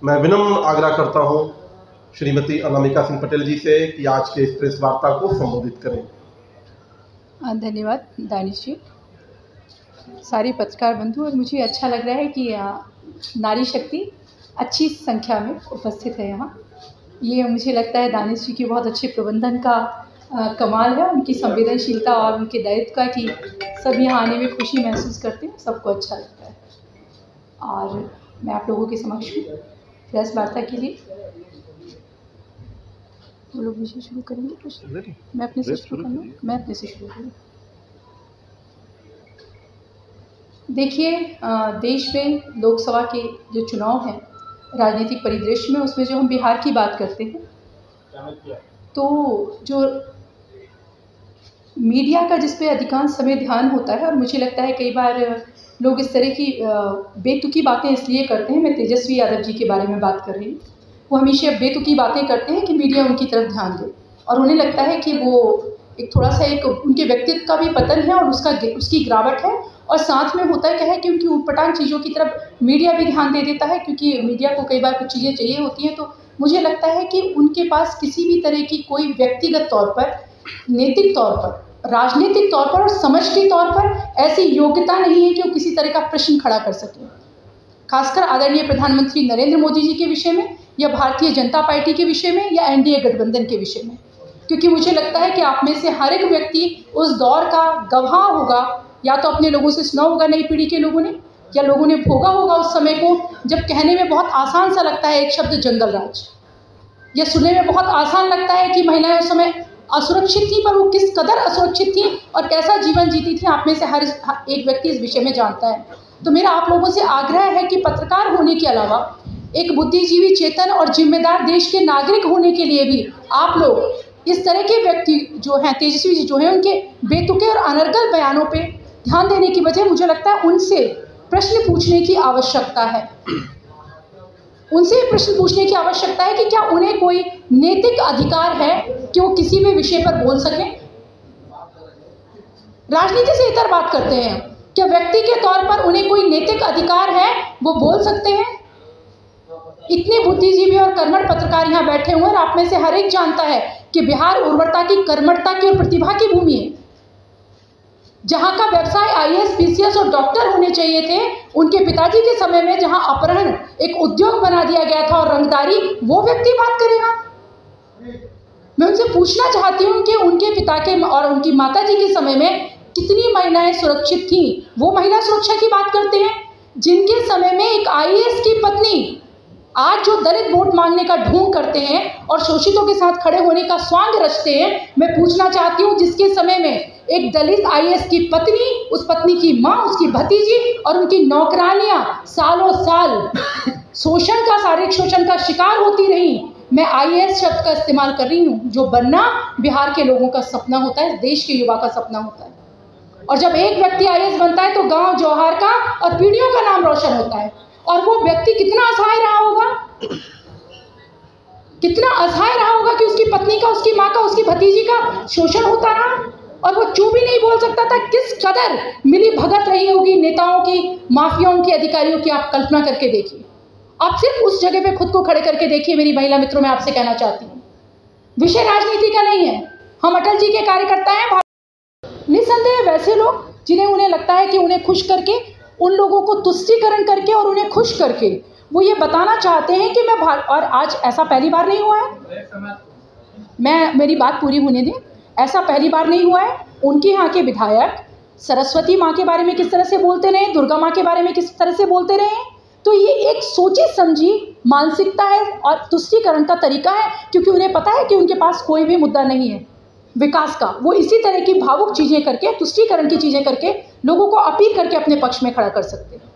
मैं विनम्र आग्रह करता हूं श्रीमती अनामिका सिंह पटेल जी से कि आज के इस प्रेस वार्ता को संबोधित करें। धन्यवाद दानिश जी, सारे पत्रकार बंधु। और मुझे अच्छा लग रहा है कि नारी शक्ति अच्छी संख्या में उपस्थित है यहाँ। ये मुझे लगता है दानिश जी की बहुत अच्छे प्रबंधन का कमाल है, उनकी संवेदनशीलता और उनके दायित्व का, कि सब यहाँ आने में खुशी महसूस करते हैं, सबको अच्छा लगता है। और मैं आप लोगों के समक्ष हूँ प्रेस वार्ता के लिए। वो लोग मुझे शुरू करेंगे कुछ, मैं अपने से शुरू करूँ? मैं अपने से शुरू करूँ। देखिए, देश में लोकसभा के जो चुनाव हैं राजनीतिक परिदृश्य में, उसमें जो हम बिहार की बात करते हैं, तो जो मीडिया का जिस पे अधिकांश समय ध्यान होता है, और मुझे लगता है कई बार लोग इस तरह की बेतुकी बातें इसलिए करते हैं, मैं तेजस्वी यादव जी के बारे में बात कर रही हूँ, वो हमेशा बेतुकी बातें करते हैं कि मीडिया उनकी तरफ ध्यान दे, और उन्हें लगता है कि वो एक थोड़ा सा एक उनके व्यक्तित्व का भी पतन है और उसकी गिरावट है, और साथ में होता क्या है कि उनकी ऊटपटांग चीज़ों की तरफ मीडिया भी ध्यान दे देता है, क्योंकि मीडिया को कई बार कुछ चीज़ें चाहिए होती हैं। तो मुझे लगता है कि उनके पास किसी भी तरह की कोई व्यक्तिगत तौर पर, नैतिक तौर पर, राजनीतिक तौर पर और समष्टि तौर पर ऐसी योग्यता नहीं है कि वो किसी तरह का प्रश्न खड़ा कर सकें, खासकर आदरणीय प्रधानमंत्री नरेंद्र मोदी जी के विषय में, या भारतीय जनता पार्टी के विषय में, या एनडीए गठबंधन के विषय में। क्योंकि मुझे लगता है कि आप में से हर एक व्यक्ति उस दौर का गवाह होगा, या तो अपने लोगों से सुना होगा, नई पीढ़ी के लोगों ने, या लोगों ने भोगा होगा उस समय को, जब कहने में बहुत आसान सा लगता है एक शब्द जंगल राज, या सुनने में बहुत आसान लगता है कि महिलाएं उस समय असुरक्षित थी, पर वो किस कदर असुरक्षित थी और कैसा जीवन जीती थी, आप में से हर एक व्यक्ति इस विषय में जानता है। तो मेरा आप लोगों से आग्रह है कि पत्रकार होने के अलावा एक बुद्धिजीवी, चेतन और जिम्मेदार देश के नागरिक होने के लिए भी आप लोग इस तरह के व्यक्ति जो हैं, तेजस्वी जी जो हैं, उनके बेतुके और अनर्गल बयानों पे ध्यान देने की बजाय मुझे लगता है उनसे प्रश्न पूछने की आवश्यकता है। उनसे प्रश्न पूछने की आवश्यकता है कि क्या उन्हें कोई नैतिक अधिकार है कि वो किसी भी विषय पर बोल सकें। राजनीति से इतर बात करते हैं, क्या व्यक्ति के तौर पर उन्हें कोई नैतिक अधिकार है, वो बोल सकते हैं? इतने बुद्धिजीवी और कर्मठ पत्रकार यहाँ बैठे हुए हैं, आप में से हर एक जानता है कि बिहार उर्वरता की, कर्मठता की और प्रतिभा की भूमि है। जहाँ का व्यवसाय आईएएस, पीसीएस और डॉक्टर होने चाहिए थे, उनके पिताजी के समय में जहाँ अपहरण एक उद्योग बना दिया गया था और रंगदारी, वो व्यक्ति बात करेगा? मैं उनसे पूछना चाहती हूँ कि उनके पिता के और उनकी माताजी के समय में कितनी महिलाएं सुरक्षित थीं? वो महिला सुरक्षा की बात करते हैं, जिनके समय में एक आईएएस की पत्नी आज जो दलित वोट मांगने का ढोंग करते हैं और शोषितों के साथ खड़े होने का स्वांग रचते हैं। मैं पूछना चाहती हूँ, जिसके समय में एक दलित आईएएस की पत्नी, उस पत्नी की माँ, उसकी भतीजी और उनकी नौकरानियां सालों साल शोषण का, शारीरिक शोषण का शिकार होती रही। मैं आईएएस शब्द का इस्तेमाल कर रही हूँ, जो बनना बिहार के लोगों का सपना होता है, देश के युवा का सपना होता है। और जब एक व्यक्ति आईएएस बनता है तो गांव जौहार का और पीढ़ियों का नाम रोशन होता है। और वो व्यक्ति कितना असहाय रहा होगा, कितना असहाय रहा होगा कि उसकी पत्नी का, उसकी माँ का, उसकी भतीजी का शोषण होता रहा और वो चुप भी नहीं बोल सकता था। किस कदर मिली भगत रही होगी नेताओं की, माफियाओं की, अधिकारियों की, आप कल्पना करके देखिए। आप सिर्फ उस जगह पे खुद को खड़े करके देखिए। मेरी महिला मित्रों, मैं आपसे कहना चाहती हूँ, विषय राजनीति का नहीं है। हम अटल जी के कार्यकर्ता हैं। निसंदेह वैसे लोग जिन्हें, उन्हें लगता है कि उन्हें खुश करके, उन लोगों को तुष्टीकरण करके और उन्हें खुश करके वो ये बताना चाहते हैं कि मैं और आज ऐसा पहली बार नहीं हुआ है। मेरी बात पूरी होने दें। ऐसा पहली बार नहीं हुआ है। उनके यहाँ के विधायक सरस्वती माँ के बारे में किस तरह से बोलते रहे, दुर्गा माँ के बारे में किस तरह से बोलते रहे। तो ये एक सोची समझी मानसिकता है और तुष्टीकरण का तरीका है, क्योंकि उन्हें पता है कि उनके पास कोई भी मुद्दा नहीं है विकास का। वो इसी तरह की भावुक चीज़ें करके, तुष्टीकरण की चीज़ें करके लोगों को अपील करके अपने पक्ष में खड़ा कर सकते हैं।